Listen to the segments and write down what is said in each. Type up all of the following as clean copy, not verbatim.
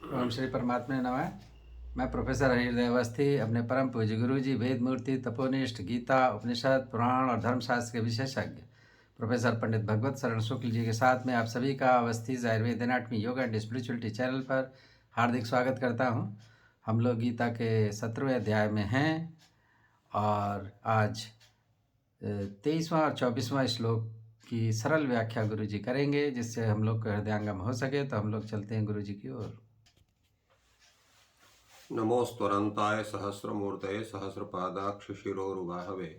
ओम श्री परमात्मा नमः। मैं प्रोफेसर हरिहृदय अवस्थी अपने परम पूज्य गुरु जी वेद मूर्ति तपोनिष्ठ गीता उपनिषद पुराण और धर्मशास्त्र के विशेषज्ञ प्रोफेसर पंडित भगवत शरण शुक्ल जी के साथ में आप सभी का Awasthi Ayurveda anatomy yoga and spirituality channel पर हार्दिक स्वागत करता हूं। हम लोग गीता के 17वें अध्याय में हैं और आज 23वां और 24वां श्लोक की सरल व्याख्या गुरु जी करेंगे, जिससे हम लोग का हृदयंगम हो सके। तो हम लोग चलते हैं गुरु जी की ओर। नमोस्तरन्ताय सहस्रमूर्तये सहस्रपादाक्ष शिरोरुबाहवे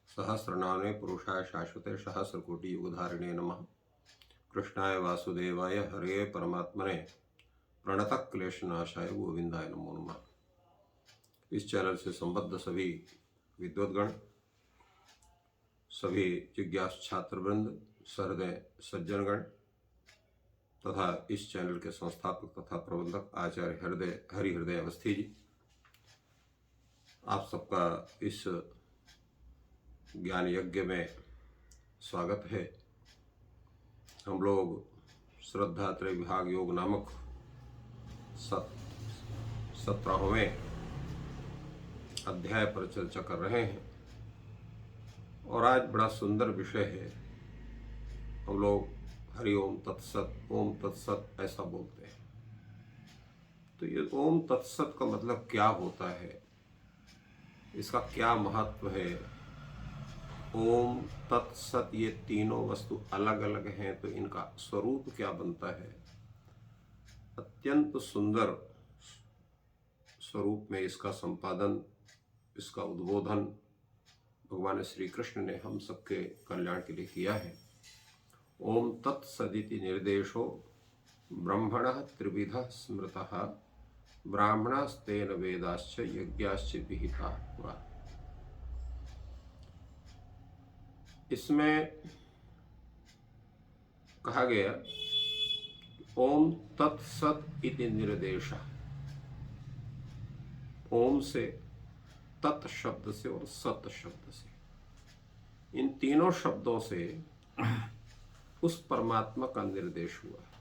सहस्रनामे पुरुषाय शाश्वते सहस्रकोटियुगधारिणे नमः। कृष्णाय वासुदेवाय हरे परमात्मने प्रणतः क्लेशनाशाय गोविंदाय नमो नमः। इस चैनल से संबद्ध सभी विद्वद्गण, सभी जिज्ञासु छात्रवृंद, सहृदय सज्जनगण तथा इस चैनल के संस्थापक तथा प्रबंधक आचार्य हरिहृदय अवस्थी जी, आप सबका इस ज्ञान यज्ञ में स्वागत है। हम लोग श्रद्धा त्रय विभाग योग नामक 17वें अध्याय पर चर्चा कर रहे हैं और आज बड़ा सुंदर विषय है। हम लोग हरि ओम तत्सत, ओम तत्सत ऐसा बोलते हैं। तो ये ओम तत्सत का मतलब क्या होता है, इसका क्या महत्व है? ओम तत्सत ये तीनों वस्तु अलग अलग हैं, तो इनका स्वरूप क्या बनता है? अत्यंत सुंदर स्वरूप में इसका संपादन, इसका उद्बोधन भगवान श्री कृष्ण ने हम सबके कल्याण के लिए किया है। ओम तत्सदिति निर्देशो ब्रह्मणः त्रिविधः स्मृतः ब्राह्मणास्तेन वेदाश्च यज्ञाश्च विहिता पुरा। इसमें कहा गया ओम तत्सत इति निर्देशः, ओम से, तत् शब्द से और सत शब्द से, इन तीनों शब्दों से उस परमात्मा का निर्देश हुआ है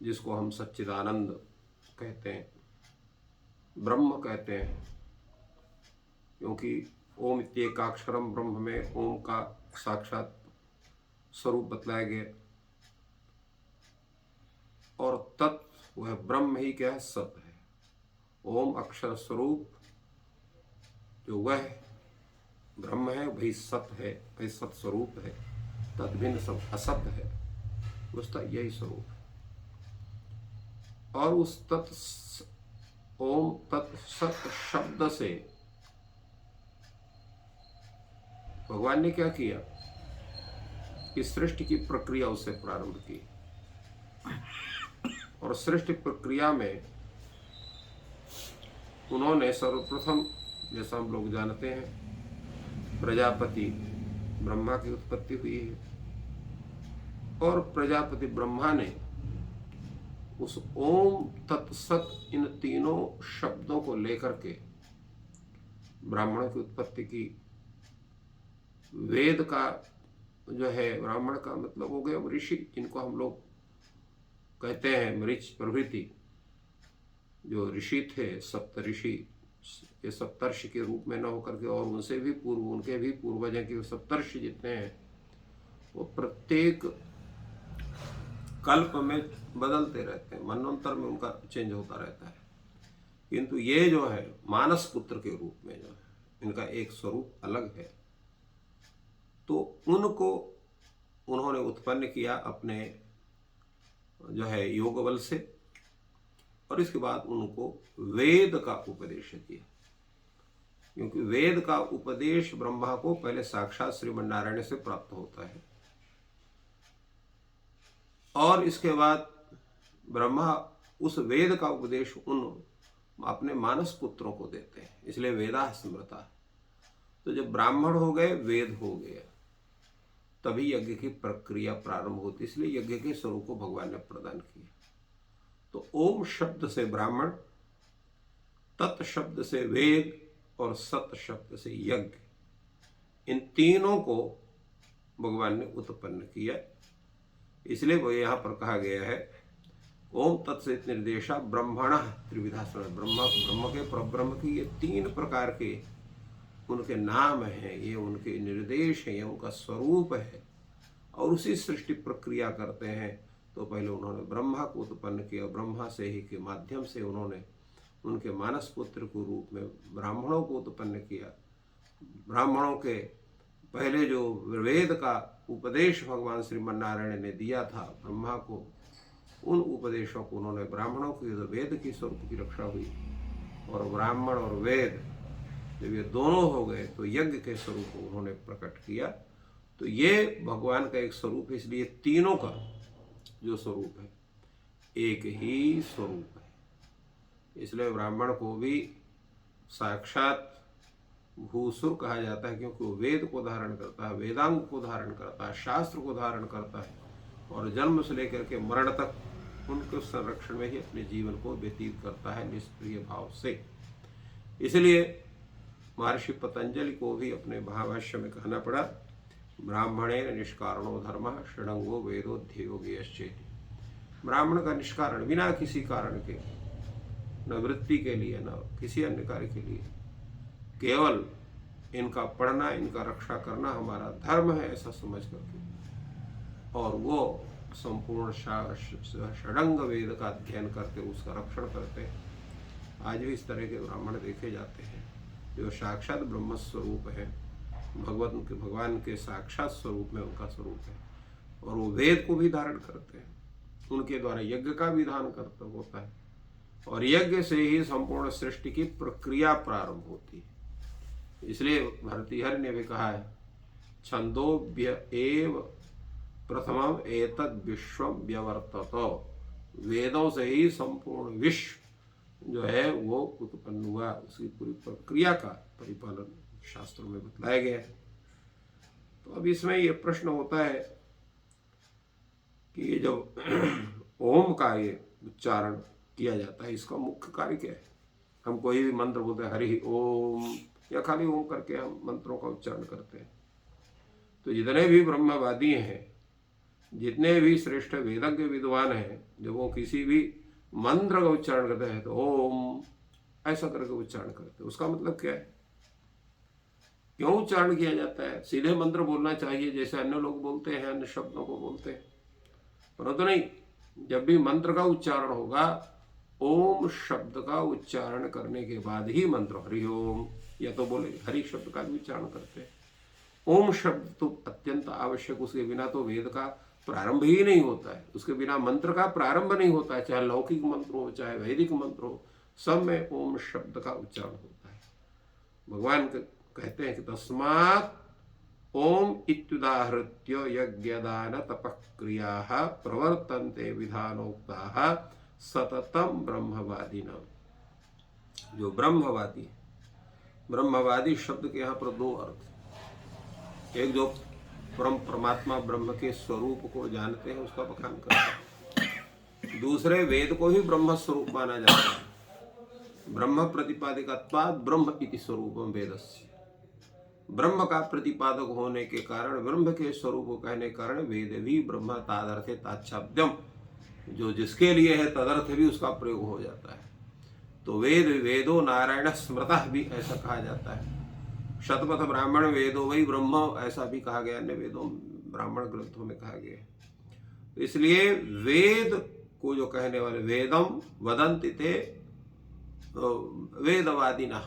जिसको हम सच्चिदानंद कहते हैं, ब्रह्म कहते हैं। क्योंकि ओम इत्येकाक्षरम ब्रह्म में ओम का साक्षात स्वरूप बतलाया गया और तत् वह ब्रह्म ही क्या है, सत है। ओम अक्षर स्वरूप जो वह ब्रह्म है वही सत है, वही सत स्वरूप है। तद्भिन्न सब असत है, उसका यही स्वरूप है। और उस ओम तत्सत शब्द से भगवान ने क्या किया कि सृष्टि की प्रक्रिया उससे प्रारंभ की और सृष्टि प्रक्रिया में उन्होंने सर्वप्रथम, जैसा हम लोग जानते हैं, प्रजापति ब्रह्मा की उत्पत्ति हुई है और प्रजापति ब्रह्मा ने उस ओम तत्सत इन तीनों शब्दों को लेकर के ब्राह्मणों की उत्पत्ति की। वेद का जो है, ब्राह्मण का मतलब हो गया ऋषि, जिनको हम लोग कहते हैं मरीच प्रभृति, जो ऋषि थे, सप्तऋषि, ये सप्तर्षि के रूप में न होकर के और उनसे भी पूर्व, उनके भी पूर्वज हैं कि सप्तर्षि जितने हैं वो प्रत्येक कल्प में बदलते रहते हैं, मनवंतर में उनका चेंज होता रहता है। किंतु ये जो है मानस पुत्र के रूप में जो है, इनका एक स्वरूप अलग है। तो उनको उन्होंने उत्पन्न किया अपने जो है योग बल से और इसके बाद उनको वेद का उपदेश दिया। क्योंकि वेद का उपदेश ब्रह्मा को पहले साक्षात श्रीमन्नारायण से प्राप्त होता है और इसके बाद ब्रह्मा उस वेद का उपदेश उन अपने मानस पुत्रों को देते हैं, इसलिए वेदा स्मृता। तो जब ब्राह्मण हो गए, वेद हो गया, तभी यज्ञ की प्रक्रिया प्रारंभ होती, इसलिए यज्ञ के स्वरूप को भगवान ने प्रदान किया। तो ओम शब्द से ब्राह्मण, तत् शब्द से वेद और सत शब्द से यज्ञ, इन तीनों को भगवान ने उत्पन्न किया। इसलिए वो यहाँ पर कहा गया है ओम तत्सदित निर्देशा ब्रह्मण त्रिविधा स्मरण। ब्रह्म के परब्रह्म की ये 3 प्रकार के उनके नाम हैं, ये उनके निर्देश हैं, ये उनका स्वरूप है और उसी सृष्टि प्रक्रिया करते हैं। तो पहले उन्होंने ब्रह्मा को उत्पन्न किया, ब्रह्मा से ही के माध्यम से उन्होंने उनके मानस पुत्र के रूप में ब्राह्मणों को उत्पन्न किया। ब्राह्मणों के पहले जो वेद का उपदेश भगवान श्रीमन्नारायण ने दिया था ब्रह्मा को, उन उपदेशों को उन्होंने ब्राह्मणों की वेद की स्वरूप की रक्षा हुई और ब्राह्मण और वेद जब ये दोनों हो गए तो यज्ञ के स्वरूप को उन्होंने प्रकट किया। तो ये भगवान का एक स्वरूप है, इसलिए तीनों का जो स्वरूप है एक ही स्वरूप है। इसलिए ब्राह्मण को भी साक्षात भूसुर कहा जाता है, क्योंकि वो वेद को धारण करता है, वेदांग को धारण करता है, शास्त्र को धारण करता है और जन्म से लेकर के मरण तक उनके संरक्षण में ही अपने जीवन को व्यतीत करता है निष्क्रिय भाव से। इसलिए महर्षि पतंजलि को भी अपने महाभाष्य में कहना पड़ा, ब्राह्मणेन निष्कारणो धर्म षडंगो वेदो ध्येयो ज्ञेयश्चेति। ब्राह्मण का निष्कारण बिना किसी कारण के, न वृत्ति के लिए न किसी अन्य कार्य के लिए, केवल इनका पढ़ना, इनका रक्षा करना हमारा धर्म है ऐसा समझ करके, और वो संपूर्ण षडंग वेद का अध्ययन करते, उसका रक्षण करते। आज भी इस तरह के ब्राह्मण देखे जाते हैं जो साक्षात ब्रह्म स्वरूप है, भगवान के साक्षात स्वरूप में उनका स्वरूप है, और वो वेद को भी धारण करते हैं, उनके द्वारा यज्ञ का विधान करता होता है और यज्ञ से ही संपूर्ण सृष्टि की प्रक्रिया प्रारंभ होती है। इसलिए भर्तृहरि ने भी कहा है, छंदोभ्य एव प्रथमम एतद विश्वम व्यवर्तत। वेदों से ही संपूर्ण विश्व जो है वो उत्पन्न हुआ, उसकी पूरी प्रक्रिया का परिपालन शास्त्रों में बतलाया गया है। तो अब इसमें ये प्रश्न होता है कि ये जो ओम का ये उच्चारण किया जाता है, इसका मुख्य कार्य क्या है? हम कोई भी मंत्र बोलते हैं हरि ओम, या खाली ओम करके हम मंत्रों का उच्चारण करते हैं। तो जितने भी ब्रह्मवादी हैं, जितने भी श्रेष्ठ वेदज्ञ विद्वान हैं, जब वो किसी भी मंत्र का उच्चारण करते हैं तो ओम ऐसा करके उच्चारण करते हैं। उसका मतलब क्या है? क्यों उच्चारण किया जाता है? सीधे मंत्र बोलना चाहिए जैसे अन्य लोग बोलते हैं, अन्य शब्दों को बोलते हैं, परंतु नहीं। जब भी मंत्र का उच्चारण होगा, ओम शब्द का उच्चारण करने के बाद ही मंत्र हरि ओम, या तो बोले हरि शब्द का भी उच्चारण करते हैं। ओम शब्द तो अत्यंत आवश्यक, उसके बिना तो वेद का प्रारंभ ही नहीं होता है, उसके बिना मंत्र का प्रारंभ नहीं होता है, चाहे लौकिक मंत्र हो चाहे वैदिक मंत्र हो, सब में ओम शब्द का उच्चारण होता है। भगवान कहते हैं कि तस्मात् ओम इत्युदाहृत्य यज्ञदान तपक्रियाः प्रवर्तन्ते विधानोक्ताः सततम ब्रह्मवादिनां। जो ब्रह्मवादी, ब्रह्मवादी शब्द के यहाँ पर 2 अर्थ। एक जो परमात्मा ब्रह्म के स्वरूप को जानते हैं उसका बखान करते हैं, दूसरे वेद को ही ब्रह्म स्वरूप माना जाता है। ब्रह्म प्रतिपादिकत्वात् ब्रह्म इति स्वरूपम वेदस्य। ब्रह्म का प्रतिपादक होने के कारण, ब्रह्म के स्वरूप को कहने के कारण वेद भी ब्रह्म तादर्थे ताच्छब्दम, जो जिसके लिए है तदर्थ भी उसका प्रयोग हो जाता है। तो वेदो नारायण स्मृतः भी ऐसा कहा जाता है। शतपथ ब्राह्मण वेदो वही ब्रह्म ऐसा भी कहा गया, अन्य वेदों ब्राह्मण ग्रंथों में कहा गया। इसलिए वेद को जो कहने वाले वेदम वदन्ति ते वेदवादिनः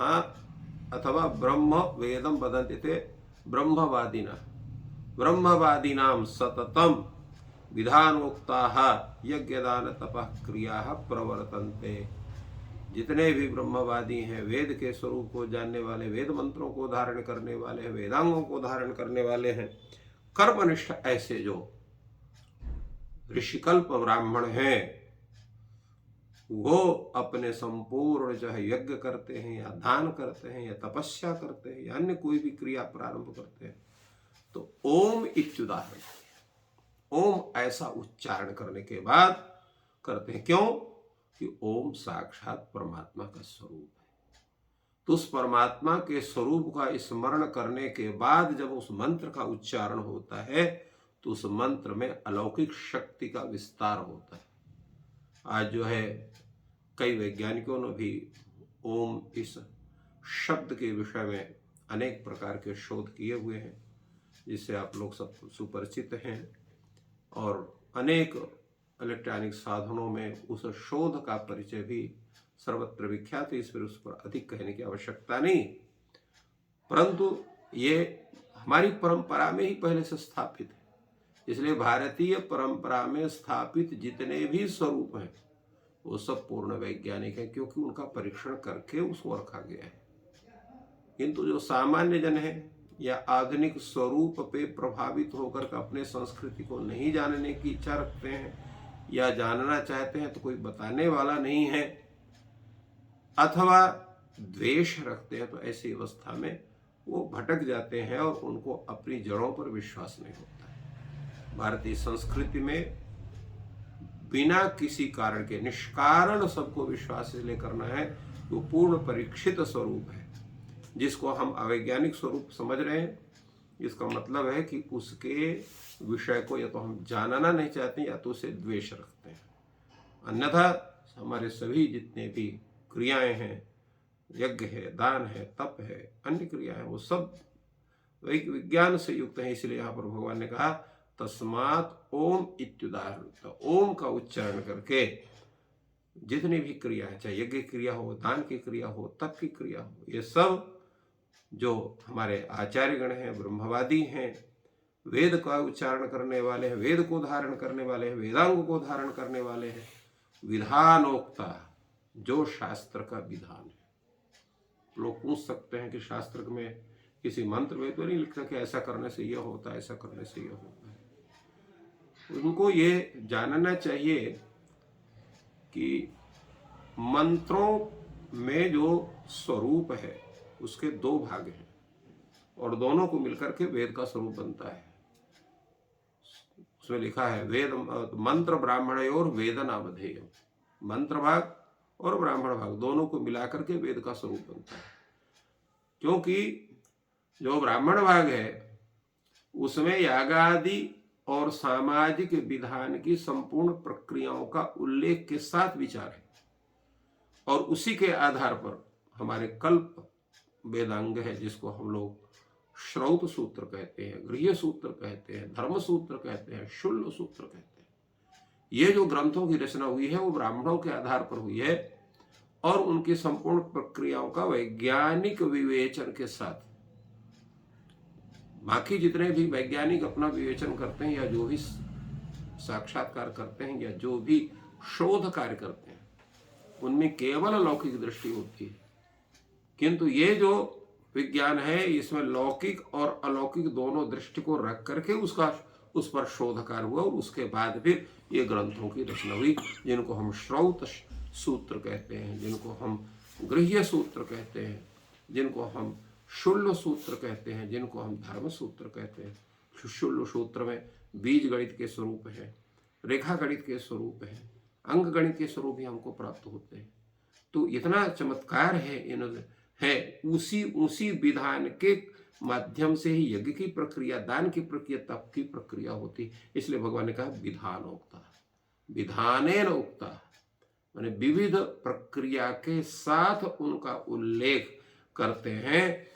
अथवा ब्रह्म वेदम वदन्ति ते ब्रह्मवादिनः। ब्रह्मवादिनां सततम विधानोक्ताः यज्ञदान तपः क्रियाः प्रवर्तन्ते। जितने भी ब्रह्मवादी हैं, वेद के स्वरूप को जानने वाले, वेद मंत्रों को धारण करने वाले हैं, वेदांगों को धारण करने वाले हैं, कर्मनिष्ठ ऐसे जो ऋषिकल्प ब्राह्मण हैं, वो अपने संपूर्ण चाहे यज्ञ करते हैं या दान करते हैं या तपस्या करते हैं या अन्य कोई भी क्रिया प्रारंभ करते हैं तो ओम इत्युदाहरण, ओम ऐसा उच्चारण करने के बाद करते हैं। क्यों? कि ओम साक्षात परमात्मा का स्वरूप है। तो उस परमात्मा के स्वरूप का स्मरण करने के बाद जब उस मंत्र का उच्चारण होता है तो उस मंत्र में अलौकिक शक्ति का विस्तार होता है। आज जो है कई वैज्ञानिकों ने भी ओम इस शब्द के विषय में अनेक प्रकार के शोध किए हुए हैं, जिससे आप लोग सब सुपरिचित हैं। और अनेक इलेक्ट्रॉनिक साधनों में उस शोध का परिचय भी सर्वत्र विख्यात है, इस पर उस पर अधिक कहने की आवश्यकता नहीं। परंतु ये हमारी परंपरा में ही पहले से स्थापित है, इसलिए भारतीय परंपरा में स्थापित जितने भी स्वरूप हैं वो सब पूर्ण वैज्ञानिक है, क्योंकि उनका परीक्षण करके उसको रखा गया है। किंतु जो सामान्य जन है या आधुनिक स्वरूप पे प्रभावित होकर के अपने संस्कृति को नहीं जानने की इच्छा रखते हैं या जानना चाहते हैं तो कोई बताने वाला नहीं है, अथवा द्वेष रखते हैं, तो ऐसी अवस्था में वो भटक जाते हैं और उनको अपनी जड़ों पर विश्वास नहीं होता है। भारतीय संस्कृति में बिना किसी कारण के निष्कारण सबको विश्वास इसलिए करना है, वो पूर्ण परीक्षित स्वरूप है, जिसको हम अवैज्ञानिक स्वरूप समझ रहे हैं। इसका मतलब है कि उसके विषय को या तो हम जानना नहीं चाहते या तो उसे द्वेष रखते हैं। अन्यथा हमारे सभी जितने भी क्रियाएं हैं, यज्ञ है, दान है, तप है, अन्य क्रिया है, वो सब विज्ञान से युक्त है। इसलिए यहाँ पर भगवान ने कहा तस्मात् ओम इत्युदाहृत, ओम का उच्चारण करके जितनी भी क्रिया है, चाहे यज्ञ क्रिया हो, दान की क्रिया हो, तप की क्रिया हो, ये सब जो हमारे आचार्यगण हैं, ब्रह्मवादी हैं, वेद का उच्चारण करने वाले हैं, वेद को धारण करने वाले हैं, वेदांग को धारण करने वाले हैं, विधानोक्ता, जो शास्त्र का विधान है। लोग पूछ सकते हैं कि शास्त्र में किसी मंत्र में तो नहीं लिखा कि ऐसा करने से यह होता है, ऐसा करने से यह होता है। उनको ये जानना चाहिए कि मंत्रों में जो स्वरूप है उसके दो भाग हैं और दोनों को मिलकर के वेद का स्वरूप बनता है। उसमें लिखा है वेद मंत्र ब्राह्मणयोर वेद नामधेय, मंत्र भाग और ब्राह्मण भाग दोनों को मिलाकर के वेद का स्वरूप बनता है। क्योंकि जो ब्राह्मण भाग है उसमें यागादि और सामाजिक विधान की संपूर्ण प्रक्रियाओं का उल्लेख के साथ विचार है, और उसी के आधार पर हमारे कल्प वेदांग है, जिसको हम लोग श्रौत सूत्र कहते हैं, गृह्य सूत्र कहते हैं, धर्म सूत्र कहते हैं, शुल्ल सूत्र कहते हैं। ये जो ग्रंथों की रचना हुई है वो ब्राह्मणों के आधार पर हुई है और उनकी संपूर्ण प्रक्रियाओं का वैज्ञानिक विवेचन के साथ। बाकी जितने भी वैज्ञानिक अपना विवेचन करते हैं या जो भी साक्षात्कार करते हैं या जो भी शोध कार्य करते हैं उनमें केवल लौकिक दृष्टि होती है, किंतु ये जो विज्ञान है इसमें लौकिक और अलौकिक दोनों दृष्टि को रख करके उस पर शोध कार्य हुआ और उसके बाद फिर ये ग्रंथों की रचना हुई, जिनको हम श्रौत सूत्र कहते हैं, जिनको हम गृह्य सूत्र कहते हैं, जिनको हम शुल्ल सूत्र कहते हैं, जिनको हम धर्म सूत्र कहते हैं। शुल्ल सूत्र में बीज गणित के स्वरूप है, रेखा गणित के स्वरूप है, अंक गणित के स्वरूप भी हमको प्राप्त होते हैं। तो इतना चमत्कार है उसी विधान के माध्यम से ही यज्ञ की प्रक्रिया, दान की प्रक्रिया, तप की प्रक्रिया होती। इसलिए भगवान ने कहा विधानोक्ता, विधानेन उक्ता, माने विविध प्रक्रिया के साथ उनका उल्लेख करते हैं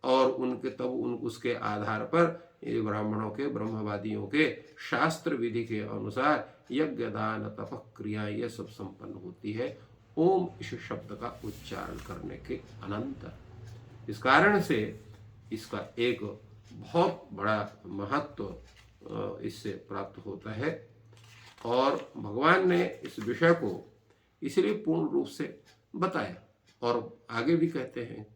और उनके तब उसके आधार पर ये ब्राह्मणों के, ब्रह्मवादियों के शास्त्र विधि के अनुसार यज्ञ दान तप क्रिया ये सब संपन्न होती है ओम इस शब्द का उच्चारण करने के अनंतर। इस कारण से इसका एक बहुत बड़ा महत्व इससे प्राप्त होता है और भगवान ने इस विषय को इसलिए पूर्ण रूप से बताया और आगे भी कहते हैं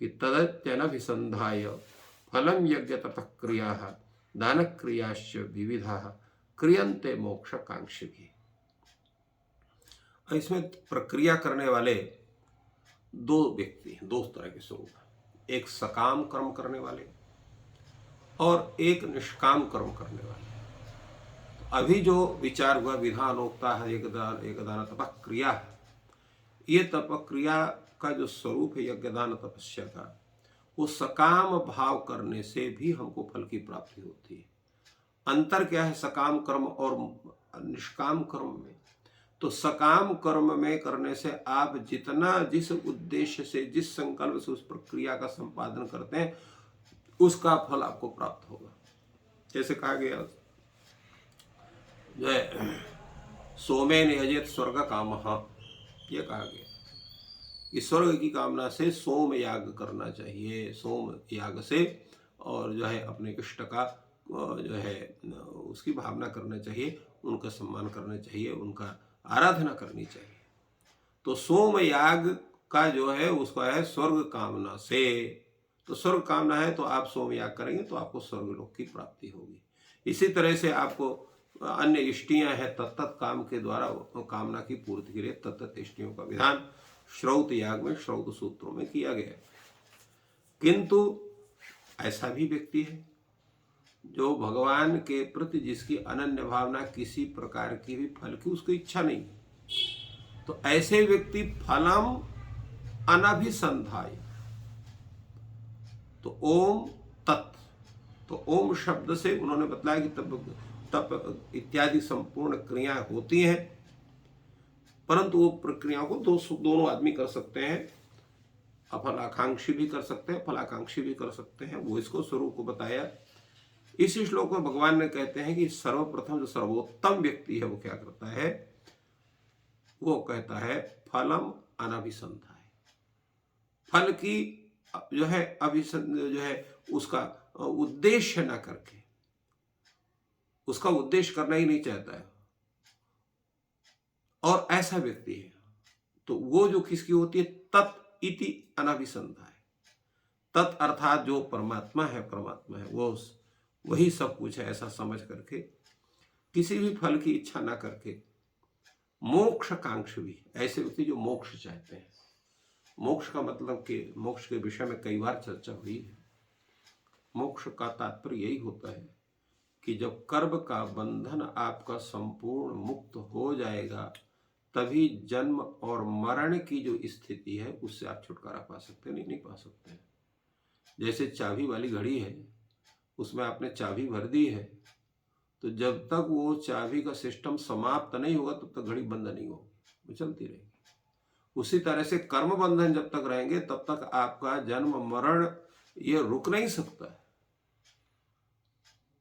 कि तदत्यनभिसंधाय फलम यज्ञ तप क्रिया दान क्रियाश्च विविधा क्रियन्ते मोक्ष कांक्षी। इसमें प्रक्रिया करने वाले दो व्यक्ति हैं, दो तरह के स्वरूप हैं, एक सकाम कर्म करने वाले और एक निष्काम कर्म करने वाले। अभी जो विचार हुआ विधानोक्ता है एक दान तप क्रिया है, ये तप क्रिया का जो स्वरूप है यज्ञदान तपस्या का, वो सकाम भाव करने से भी हमको फल की प्राप्ति होती है। अंतर क्या है सकाम कर्म और निष्काम कर्म में? तो सकाम कर्म में करने से आप जितना जिस उद्देश्य से जिस संकल्प से उस प्रक्रिया का संपादन करते हैं उसका फल आपको प्राप्त होगा। जैसे कहा गया जो है सोमे नियजित स्वर्ग काम, ये कहा गया कि स्वर्ग की कामना से सोम याग करना चाहिए, सोम याग से और जो है अपने इष्ट का जो है उसकी भावना करना चाहिए, उनका सम्मान करना चाहिए, उनका आराधना करनी चाहिए। तो सोम याग का जो है उसका है स्वर्ग कामना से। तो स्वर्ग कामना है तो आप सोम याग करेंगे तो आपको स्वर्ग लोक की प्राप्ति होगी। इसी तरह से आपको अन्य इष्टियां हैं तत्त काम के द्वारा कामना की पूर्ति के लिए तत्त इष्टियों का विधान श्रौत याग में श्रौत सूत्रों में किया गया। किंतु ऐसा भी व्यक्ति है जो भगवान के प्रति जिसकी अनन्य भावना किसी प्रकार की भी फल की उसको इच्छा नहीं, तो ऐसे व्यक्ति फलम अनभिसंधाय, तो ओम तत्, तो ओम शब्द से उन्होंने बताया कि तप इत्यादि संपूर्ण क्रिया होती हैं, परंतु वो प्रक्रियाओं को दोनों आदमी कर सकते हैं। अफलाकांक्षी भी कर सकते हैं, फलाकांक्षी भी कर सकते हैं। वो इसको स्वरूप को बताया। इसी श्लोक में भगवान ने कहते हैं कि सर्वप्रथम जो सर्वोत्तम व्यक्ति है वो क्या करता है, वो कहता है फलम अनभिसंधाय, फल की जो है जो है उसका उद्देश्य न करके, उसका उद्देश्य करना ही नहीं चाहता है, और ऐसा व्यक्ति है तो वो जो किसकी होती है, तत् इति अनभिसंधाय। तत् अर्थात जो परमात्मा है, परमात्मा है वो वही सब कुछ है ऐसा समझ करके, किसी भी फल की इच्छा ना करके, मोक्ष कांक्ष भी, ऐसे व्यक्ति जो मोक्ष चाहते हैं। मोक्ष का मतलब कि मोक्ष के विषय में कई बार चर्चा हुई है। मोक्ष का तात्पर्य यही होता है कि जब कर्म का बंधन आपका संपूर्ण मुक्त हो जाएगा तभी जन्म और मरण की जो स्थिति है उससे आप छुटकारा पा सकते हैं, नहीं पा सकते हैं। जैसे चाबी वाली घड़ी है, उसमें आपने चाबी भर दी है, तो जब तक वो चाबी का सिस्टम समाप्त नहीं होगा तब तक घड़ी बंद नहीं होगी, वो चलती रहेगी। उसी तरह से कर्म बंधन जब तक रहेंगे तब तक आपका जन्म मरण ये रुक नहीं सकता है।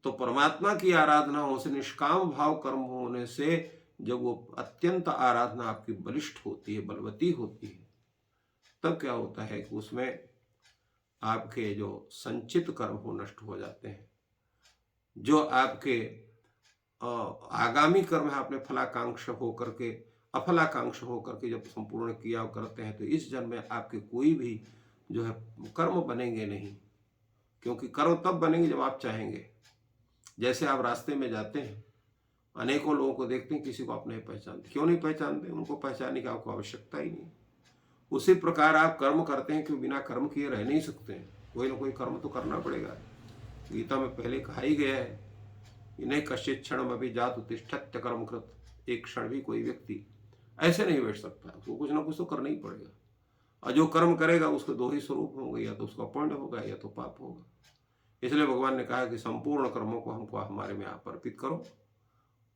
तो परमात्मा की आराधना होने से, निष्काम भाव कर्म होने से, जब वो अत्यंत आराधना आपकी बलिष्ठ होती है, बलवती होती है, तब क्या होता है कि उसमें आपके जो संचित कर्म हो नष्ट हो जाते हैं। जो आपके आगामी कर्म है, आपने फलाकांक्ष होकर के, अफलाकांक्ष होकर के जब संपूर्ण क्रिया करते हैं तो इस जन्म में आपके कोई भी जो है कर्म बनेंगे नहीं, क्योंकि कर्म तब बनेंगे जब आप चाहेंगे। जैसे आप रास्ते में जाते हैं, अनेकों लोगों को देखते हैं, किसी को आप नहीं पहचानते। क्यों नहीं पहचानते? उनको पहचानने की आपको आवश्यकता ही नहीं। उसी प्रकार आप कर्म करते हैं कि बिना कर्म किए रह नहीं सकते हैं, कोई ना कोई कर्म तो करना पड़ेगा। गीता में पहले कहा ही गया है कि नहीं कश्चित क्षण अभी जात उत्तिष्ठत्य कर्म कृत, एक क्षण भी कोई व्यक्ति ऐसे नहीं बैठ सकता, उसको कुछ ना कुछ तो करना ही पड़ेगा। और जो कर्म करेगा उसके दो ही स्वरूप होंगे, या तो उसका पुण्य होगा या तो पाप होगा। इसलिए भगवान ने कहा कि संपूर्ण कर्मों को हमको हमारे में आप अर्पित करो,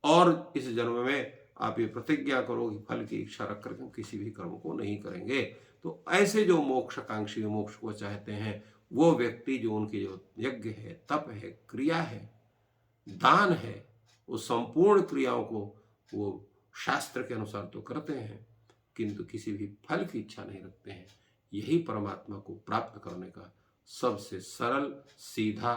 और इस जन्म में आप ये प्रतिज्ञा करो कि फल की इच्छा रख करके हम किसी भी कर्म को नहीं करेंगे। तो ऐसे जो मोक्षकांक्षी मोक्ष को चाहते हैं वो व्यक्ति, जो उनकी जो यज्ञ है, तप है, क्रिया है, दान है, वो संपूर्ण क्रियाओं को वो शास्त्र के अनुसार तो करते हैं, किंतु किसी भी फल की इच्छा नहीं रखते हैं। यही परमात्मा को प्राप्त करने का सबसे सरल सीधा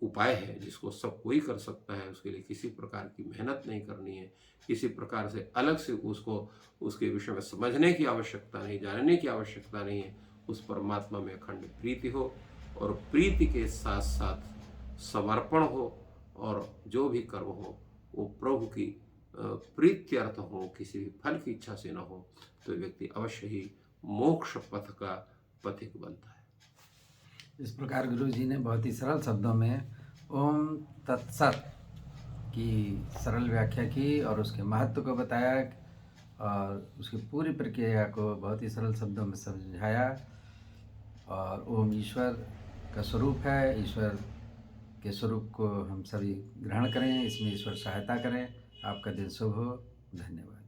उपाय है, जिसको सब कोई कर सकता है। उसके लिए किसी प्रकार की मेहनत नहीं करनी है, किसी प्रकार से अलग से उसको उसके विषय में समझने की आवश्यकता नहीं, जानने की आवश्यकता नहीं है। उस परमात्मा में अखंड प्रीति हो, और प्रीति के साथ साथ समर्पण हो, और जो भी कर्म हो वो प्रभु की प्रीत्यर्थ हो, किसी भी फल की इच्छा से न हो, तो व्यक्ति अवश्य ही मोक्ष पथ का पथिक बनता है। इस प्रकार गुरु जी ने बहुत ही सरल शब्दों में ओम तत्सत की सरल व्याख्या की और उसके महत्व को बताया, और उसकी पूरी प्रक्रिया को बहुत ही सरल शब्दों में समझाया। और ओम ईश्वर का स्वरूप है, ईश्वर के स्वरूप को हम सभी ग्रहण करें, इसमें ईश्वर सहायता करें। आपका दिन शुभ हो। धन्यवाद।